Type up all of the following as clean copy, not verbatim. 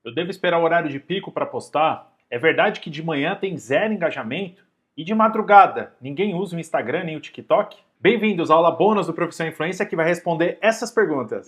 Eu devo esperar o horário de pico para postar? É verdade que de manhã tem zero engajamento? E de madrugada, ninguém usa o Instagram nem o TikTok? Bem-vindos à aula bônus do Profissão Influência que vai responder essas perguntas.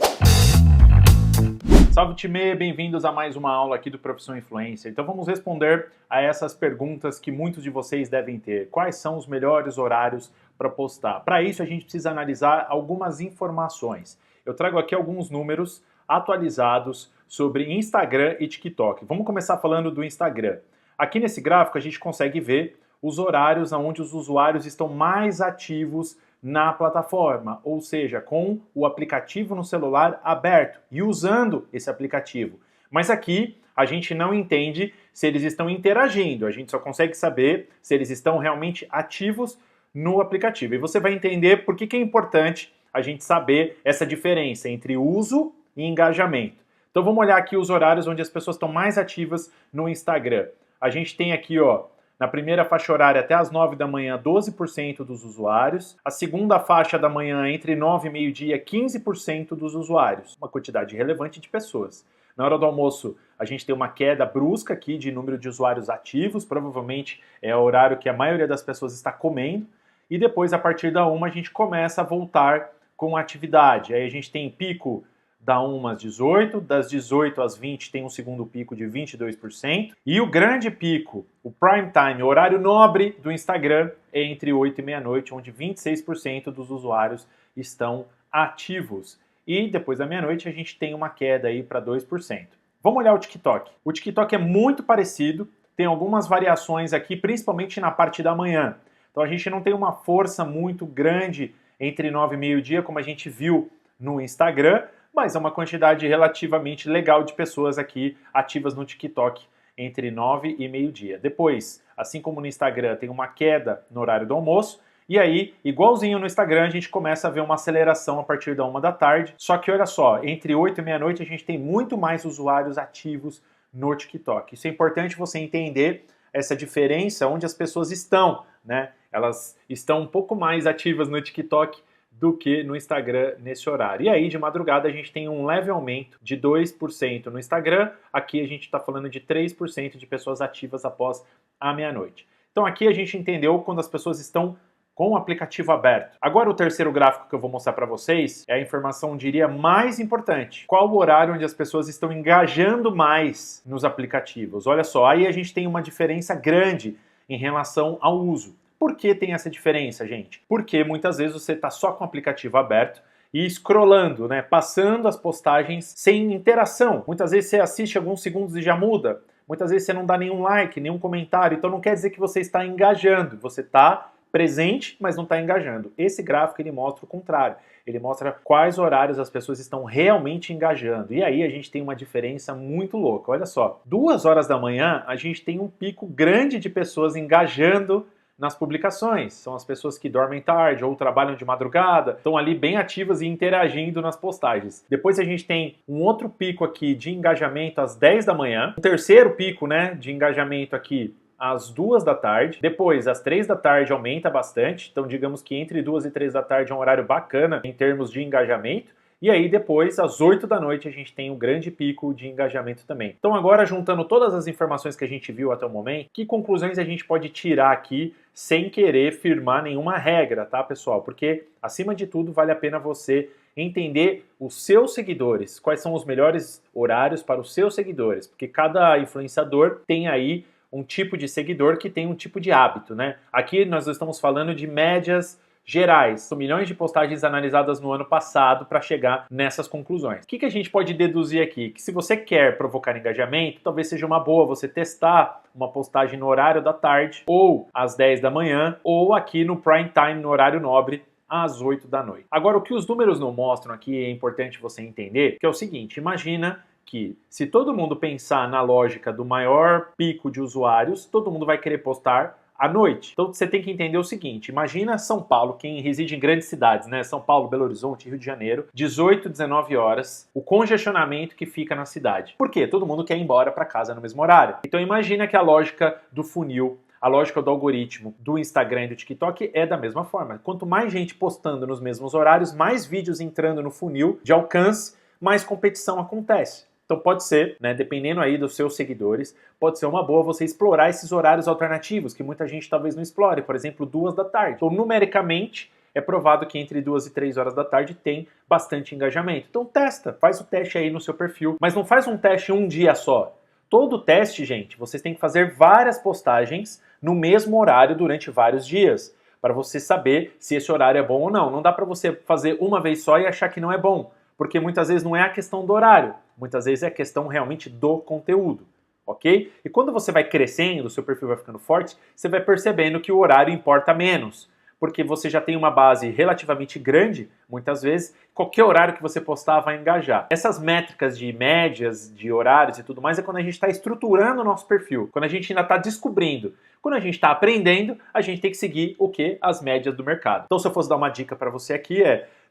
Salve time, bem-vindos a mais uma aula aqui do Profissão Influência. Então vamos responder a essas perguntas que muitos de vocês devem ter. Quais são os melhores horários para postar? Para isso a gente precisa analisar algumas informações. Eu trago aqui alguns números atualizados sobre Instagram e TikTok. Vamos começar falando do Instagram. Aqui nesse gráfico a gente consegue ver os horários onde os usuários estão mais ativos na plataforma, ou seja, com o aplicativo no celular aberto e usando esse aplicativo. Mas aqui a gente não entende se eles estão interagindo, a gente só consegue saber se eles estão realmente ativos no aplicativo. E você vai entender por que é importante a gente saber essa diferença entre uso e engajamento. Então vamos olhar aqui os horários onde as pessoas estão mais ativas no Instagram. A gente tem aqui, ó, na primeira faixa horária até as 9 da manhã, 12% dos usuários. A segunda faixa da manhã, entre 9 e meio-dia, 15% dos usuários. Uma quantidade relevante de pessoas. Na hora do almoço, a gente tem uma queda brusca aqui de número de usuários ativos. Provavelmente é o horário que a maioria das pessoas está comendo. E depois, a partir da 1, a gente começa a voltar com a atividade. Aí a gente tem pico da 1 às 18, das 18 às 20 tem um segundo pico de 22%, e o grande pico, o prime time, o horário nobre do Instagram, é entre 8 e meia-noite, onde 26% dos usuários estão ativos. E depois da meia-noite a gente tem uma queda aí para 2%. Vamos olhar o TikTok. O TikTok é muito parecido, tem algumas variações aqui, principalmente na parte da manhã. Então a gente não tem uma força muito grande entre 9 e meio-dia, como a gente viu no Instagram, mas é uma quantidade relativamente legal de pessoas aqui ativas no TikTok entre 9 e meio-dia. Depois, assim como no Instagram, tem uma queda no horário do almoço, e aí, igualzinho no Instagram, a gente começa a ver uma aceleração a partir da 1 da tarde, só que olha só, entre 8 e meia-noite a gente tem muito mais usuários ativos no TikTok. Isso é importante você entender essa diferença onde as pessoas estão, né? Elas estão um pouco mais ativas no TikTok do que no Instagram nesse horário. E aí, de madrugada, a gente tem um leve aumento de 2% no Instagram. Aqui a gente está falando de 3% de pessoas ativas após a meia-noite. Então aqui a gente entendeu quando as pessoas estão com o aplicativo aberto. Agora o terceiro gráfico que eu vou mostrar para vocês é a informação, diria, mais importante. Qual o horário onde as pessoas estão engajando mais nos aplicativos? Olha só, aí a gente tem uma diferença grande em relação ao uso. Por que tem essa diferença, gente? Porque muitas vezes você está só com o aplicativo aberto e scrollando, né? Passando as postagens sem interação. Muitas vezes você assiste alguns segundos e já muda. Muitas vezes você não dá nenhum like, nenhum comentário. Então não quer dizer que você está engajando. Você está presente, mas não está engajando. Esse gráfico ele mostra o contrário. Ele mostra quais horários as pessoas estão realmente engajando. E aí a gente tem uma diferença muito louca. Olha só, 2 horas da manhã a gente tem um pico grande de pessoas engajando nas publicações. São as pessoas que dormem tarde ou trabalham de madrugada, estão ali bem ativas e interagindo nas postagens. Depois a gente tem um outro pico aqui de engajamento às 10 da manhã, um terceiro pico, né, de engajamento aqui às 2 da tarde, depois às 3 da tarde aumenta bastante, então digamos que entre 2 e 3 da tarde é um horário bacana em termos de engajamento. E aí depois, às 8 da noite, a gente tem um grande pico de engajamento também. Então agora, juntando todas as informações que a gente viu até o momento, que conclusões a gente pode tirar aqui sem querer firmar nenhuma regra, tá, pessoal? Porque, acima de tudo, vale a pena você entender os seus seguidores, quais são os melhores horários para os seus seguidores, porque cada influenciador tem aí um tipo de seguidor que tem um tipo de hábito, né? Aqui nós estamos falando de médias gerais, são milhões de postagens analisadas no ano passado para chegar nessas conclusões. O que a gente pode deduzir aqui? Que se você quer provocar engajamento, talvez seja uma boa você testar uma postagem no horário da tarde, ou às 10 da manhã, ou aqui no prime time, no horário nobre, às 8 da noite. Agora, o que os números não mostram aqui, é importante você entender, que é o seguinte, imagina que se todo mundo pensar na lógica do maior pico de usuários, todo mundo vai querer postar à noite. Então você tem que entender o seguinte, imagina São Paulo, quem reside em grandes cidades, né? São Paulo, Belo Horizonte, Rio de Janeiro, 18, 19 horas, o congestionamento que fica na cidade. Por quê? Todo mundo quer ir embora para casa no mesmo horário. Então imagina que a lógica do funil, a lógica do algoritmo do Instagram e do TikTok é da mesma forma. Quanto mais gente postando nos mesmos horários, mais vídeos entrando no funil de alcance, mais competição acontece. Então pode ser, né, dependendo aí dos seus seguidores, pode ser uma boa você explorar esses horários alternativos, que muita gente talvez não explore, por exemplo, 2 da tarde. Então, numericamente, é provado que entre 2 e 3 horas da tarde tem bastante engajamento. Então testa, faz o teste aí no seu perfil, mas não faz um teste um dia só. Todo teste, gente, vocês têm que fazer várias postagens no mesmo horário durante vários dias, para você saber se esse horário é bom ou não. Não dá para você fazer uma vez só e achar que não é bom, porque muitas vezes não é a questão do horário, muitas vezes é a questão realmente do conteúdo, ok? E quando você vai crescendo, o seu perfil vai ficando forte, você vai percebendo que o horário importa menos, porque você já tem uma base relativamente grande, muitas vezes, qualquer horário que você postar vai engajar. Essas métricas de médias, de horários e tudo mais é quando a gente está estruturando o nosso perfil, quando a gente ainda está descobrindo. Quando a gente está aprendendo, a gente tem que seguir o quê? As médias do mercado. Então, se eu fosse dar uma dica para você aqui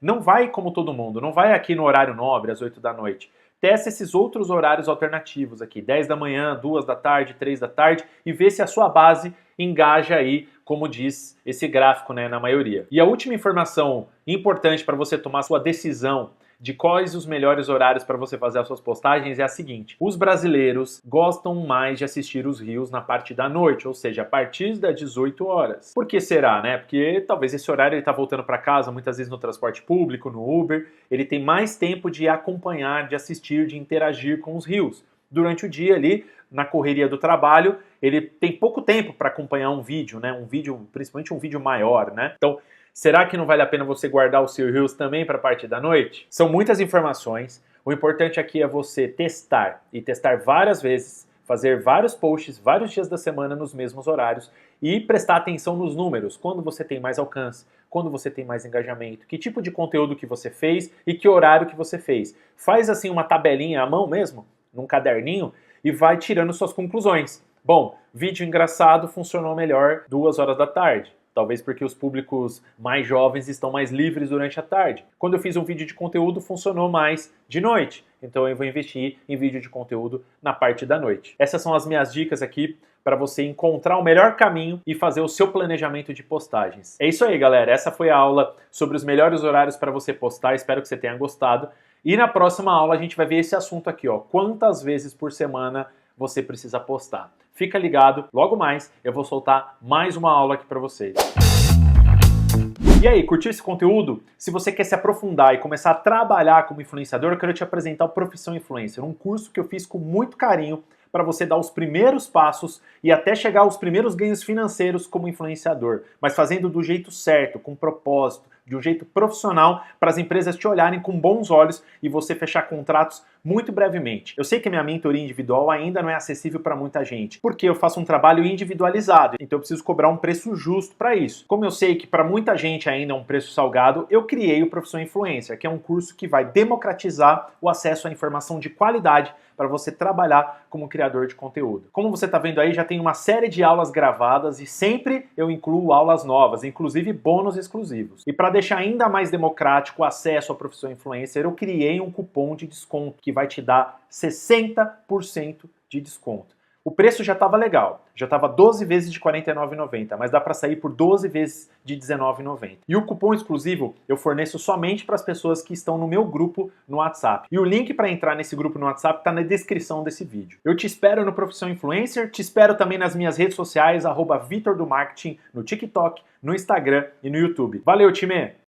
não vai como todo mundo, não vai aqui no horário nobre, às 8 da noite. Testa esses outros horários alternativos aqui, 10 da manhã, 2 da tarde, 3 da tarde, e vê se a sua base engaja aí, como diz esse gráfico, né, na maioria. E a última informação importante para você tomar sua decisão de quais os melhores horários para você fazer as suas postagens é a seguinte: os brasileiros gostam mais de assistir os reels na parte da noite, ou seja, a partir das 18 horas. Por que será, né? Porque talvez esse horário ele está voltando para casa, muitas vezes no transporte público, no Uber, ele tem mais tempo de acompanhar, de assistir, de interagir com os reels. Durante o dia ali, na correria do trabalho, ele tem pouco tempo para acompanhar um vídeo, né? Um vídeo, principalmente um vídeo maior, né? Então, será que não vale a pena você guardar o seu Reels também para a parte da noite? São muitas informações. O importante aqui é você testar e testar várias vezes, fazer vários posts, vários dias da semana nos mesmos horários e prestar atenção nos números. Quando você tem mais alcance, quando você tem mais engajamento, que tipo de conteúdo que você fez e que horário que você fez. Faz assim uma tabelinha à mão mesmo, num caderninho, e vai tirando suas conclusões. Bom, vídeo engraçado funcionou melhor 2 horas da tarde. Talvez porque os públicos mais jovens estão mais livres durante a tarde. Quando eu fiz um vídeo de conteúdo, funcionou mais de noite. Então eu vou investir em vídeo de conteúdo na parte da noite. Essas são as minhas dicas aqui para você encontrar o melhor caminho e fazer o seu planejamento de postagens. É isso aí, galera. Essa foi a aula sobre os melhores horários para você postar. Espero que você tenha gostado. E na próxima aula a gente vai ver esse assunto aqui, ó. Quantas vezes por semana você precisa postar? Fica ligado, logo mais eu vou soltar mais uma aula aqui para vocês. E aí, curtiu esse conteúdo? Se você quer se aprofundar e começar a trabalhar como influenciador, eu quero te apresentar o Profissão Influencer, um curso que eu fiz com muito carinho para você dar os primeiros passos e até chegar aos primeiros ganhos financeiros como influenciador, mas fazendo do jeito certo, com propósito, de um jeito profissional, para as empresas te olharem com bons olhos e você fechar contratos muito brevemente. Eu sei que a minha mentoria individual ainda não é acessível para muita gente, porque eu faço um trabalho individualizado, então eu preciso cobrar um preço justo para isso. Como eu sei que para muita gente ainda é um preço salgado, eu criei o Profissão Influencer, que é um curso que vai democratizar o acesso à informação de qualidade para você trabalhar como criador de conteúdo. Como você está vendo aí, já tem uma série de aulas gravadas e sempre eu incluo aulas novas, inclusive bônus exclusivos. E para deixar ainda mais democrático o acesso à Profissão Influencer, eu criei um cupom de desconto que vai te dar 60% de desconto. O preço já estava legal, já estava 12 vezes de R$ 49,90, mas dá para sair por 12 vezes de R$ 19,90. E o cupom exclusivo eu forneço somente para as pessoas que estão no meu grupo no WhatsApp. E o link para entrar nesse grupo no WhatsApp está na descrição desse vídeo. Eu te espero no Profissão Influencer, te espero também nas minhas redes sociais, @VitorDoMarketing, no TikTok, no Instagram e no YouTube. Valeu, time!